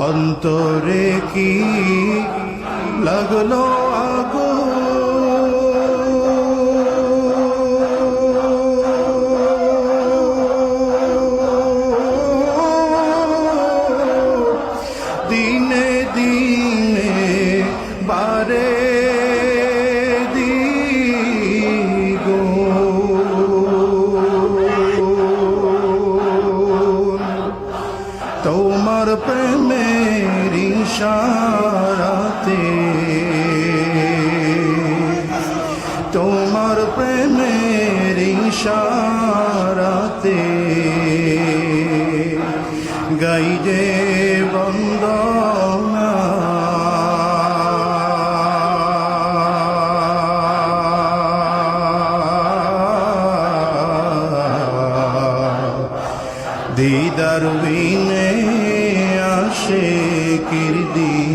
অন্তরে কি লাগলো দিনে দিনে বারে দিগো তোমার প্রেমের ইশারাতে তোমার প্রেমের ইশারাতে গাই যে বন্দনা দিদার বিনে আশিকির দিন।